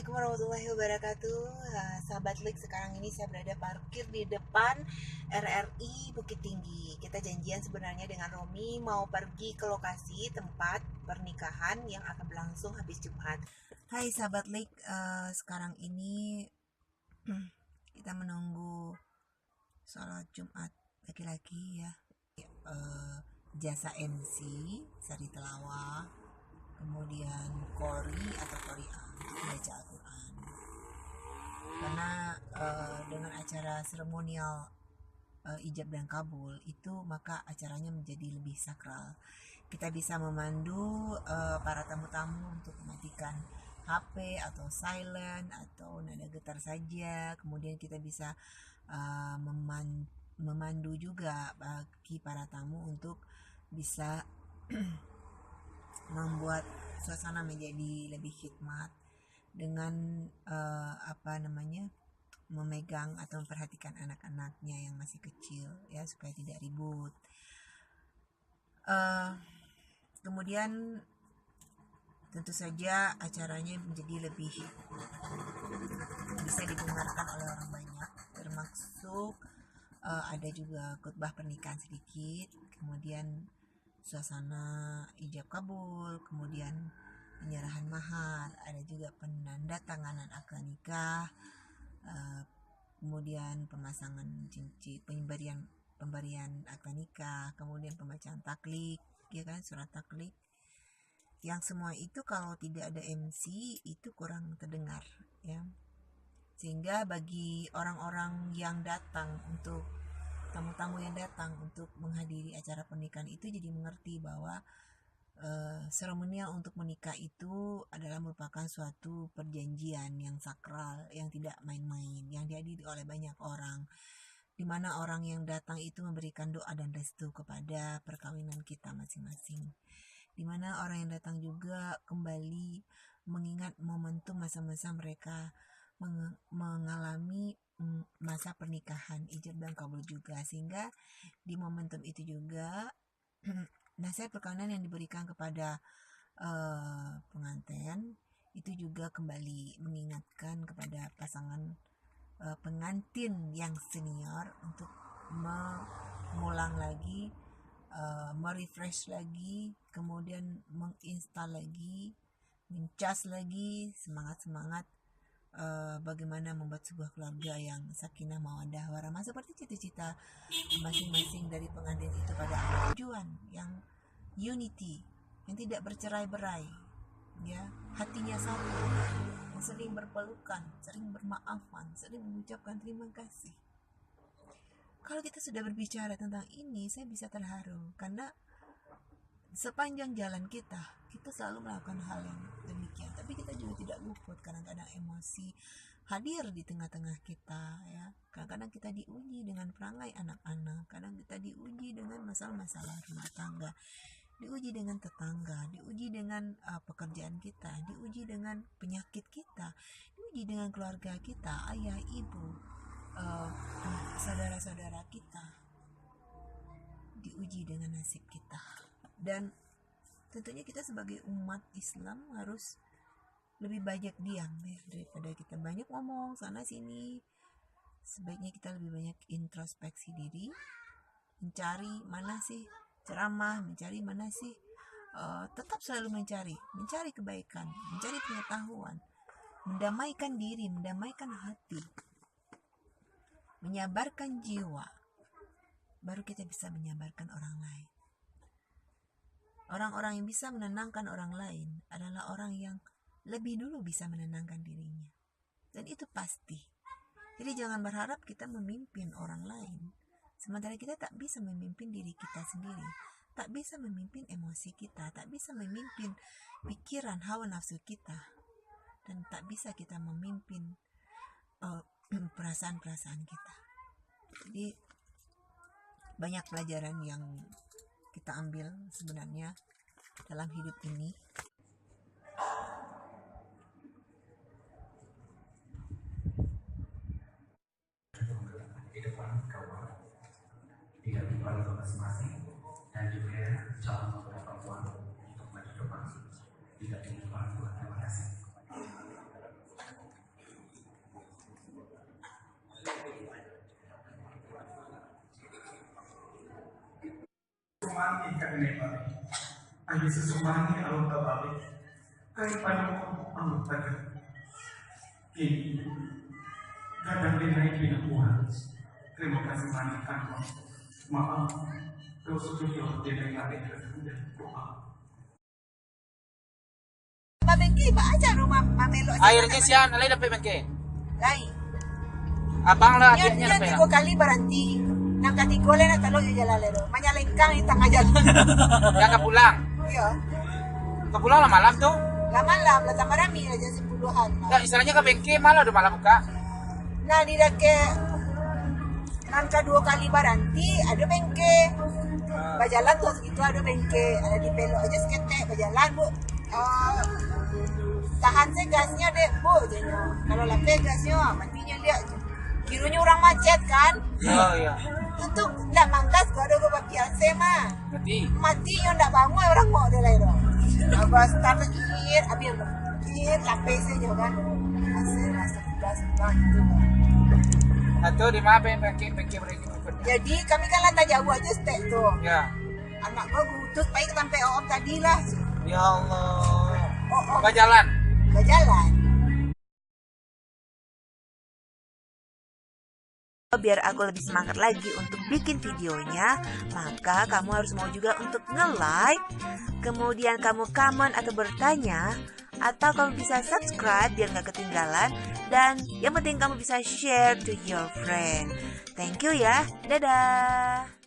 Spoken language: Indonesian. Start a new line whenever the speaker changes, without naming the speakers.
Assalamualaikum warahmatullahi wabarakatuh. Sahabat Lik, sekarang ini saya berada parkir di depan RRI Bukit Tinggi. Kita janjian sebenarnya dengan Romi mau pergi ke lokasi tempat pernikahan yang akan berlangsung habis Jumat. Hai sahabat Lik, sekarang ini kita menunggu sholat Jumat laki-laki ya. Jasa MC, Sari Telawah, kemudian Qori atau Qori'ah, baca Al-Quran. Karena dengan acara seremonial ijab dan kabul itu, maka acaranya menjadi lebih sakral. Kita bisa memandu para tamu-tamu untuk mematikan HP atau silent atau nada getar saja. Kemudian kita bisa memandu juga bagi para tamu untuk bisa membuat suasana menjadi lebih hikmat dengan memegang atau memperhatikan anak-anaknya yang masih kecil ya, supaya tidak ribut. Kemudian tentu saja acaranya menjadi lebih bisa didengarkan oleh orang banyak, termasuk ada juga khutbah pernikahan sedikit, kemudian suasana ijab kabul, kemudian penyerahan mahar, ada juga penandatanganan akad nikah, kemudian pemasangan cincin, pemberian akad nikah, kemudian pembacaan taklik, ya kan, surat taklik. Yang semua itu kalau tidak ada MC itu kurang terdengar ya. Sehingga bagi orang-orang yang datang untuk tamu-tamu yang datang untuk menghadiri acara pernikahan itu jadi mengerti bahwa seremonial untuk menikah itu adalah merupakan suatu perjanjian yang sakral, yang tidak main-main, yang dihadiri oleh banyak orang, di mana orang yang datang itu memberikan doa dan restu kepada perkawinan kita masing-masing, di mana orang yang datang juga kembali mengingat momentum masa-masa mereka mengalami masa pernikahan ijab dan kabul juga, sehingga di momentum itu juga nasihat perkawinan yang diberikan kepada pengantin itu juga kembali mengingatkan kepada pasangan pengantin yang senior untuk mengulang lagi, merefresh lagi, kemudian menginstal lagi, mencas lagi semangat bagaimana membuat sebuah keluarga yang sakinah mawaddah warahmah seperti cita-cita masing-masing dari pengantin itu pada tujuan yang unity, yang tidak bercerai-berai ya, hatinya satu, yang sering berpelukan, sering bermaafan, sering mengucapkan terima kasih. Kalau kita sudah berbicara tentang ini, saya bisa terharu karena sepanjang jalan kita selalu melakukan hal yang demikian, tapi kita juga tidak luput kadang-kadang emosi hadir di tengah-tengah kita ya. Kadang-kadang kita diuji dengan perangai anak-anak, kadang kita diuji dengan masalah-masalah rumah tangga, diuji dengan tetangga, diuji dengan pekerjaan kita, diuji dengan penyakit kita, diuji dengan keluarga kita, ayah, ibu, saudara-saudara kita, diuji dengan nasib kita. Dan tentunya kita sebagai umat Islam harus lebih banyak diam ya, daripada kita banyak ngomong sana sini. Sebaiknya kita lebih banyak introspeksi diri, mencari mana sih ceramah, mencari mana sih tetap selalu mencari kebaikan, mencari pengetahuan, mendamaikan diri, mendamaikan hati, menyabarkan jiwa, baru kita bisa menyabarkan orang lain. Orang-orang yang bisa menenangkan orang lain adalah orang yang lebih dulu bisa menenangkan dirinya. Dan itu pasti. Jadi jangan berharap kita memimpin orang lain, sementara kita tak bisa memimpin diri kita sendiri, tak bisa memimpin emosi kita, tak bisa memimpin pikiran hawa nafsu kita, dan tak bisa kita memimpin perasaan-perasaan kita. Jadi banyak pelajaran yang kita ambil sebenarnya dalam hidup ini.
Di depan kawan, tidak lupa untuk masing-masing, dan juga calon mempelai perempuan untuk maju depan, tidak lupa. Terima kasih. semangat kan nepal. Ayo sesumangi alun tabalik. Kaya pada mo ang taga. Kini, kadang dinay pinakuhan. Terima kasih banyak kan. Maaf, terus tujuh dinay natin dan doa.
Mabengki ba aja rumah mamelo.
Airnya sian, alay dapat bengke.
Lai.
Abang lah
Yan
akhirnya dapat.
tigo kali baranti. Nang katigole na talo yung jalalero. Manyalingkang itang jalan.
Ya kapulang.
Iya.
Kapulang lah malam tuh.
Lama-lam, lata marami na dyan 10-an.
Ya istilahnya ke bengke malah udah malam buka.
Nah, di dake nang kedua kali baranti ada bengke. Bajalan tuh segitu ada bengke. Ada di pelo aja seketek bajalan, Bu. Tahan saya gasnya deh, Bu. Kalau lampe gasnya matinya lihat. Kirunya orang macet kan?
Oh iya.
Untuk nggak manggas kalau ada gue biasa mah.
Mati.
Yang nggak bangun orang mau ada lain dong. Abah start kir, abis kir, sampai saja kan. Hasil masuk gas gitu.
Atau di mana bengke mereka?
Jadi kami kan lantai jauh aja step tuh.
Ya.
Anak gue terus baik sampai om tadi lah.
Ya Allah.
Oh,
Gak jalan.
gak jalan. Biar aku lebih semangat lagi untuk bikin videonya, maka kamu harus mau juga untuk nge-like, kemudian kamu comment atau bertanya, atau kamu bisa subscribe biar gak ketinggalan, dan yang penting kamu bisa share to your friend. Thank you ya, dadah.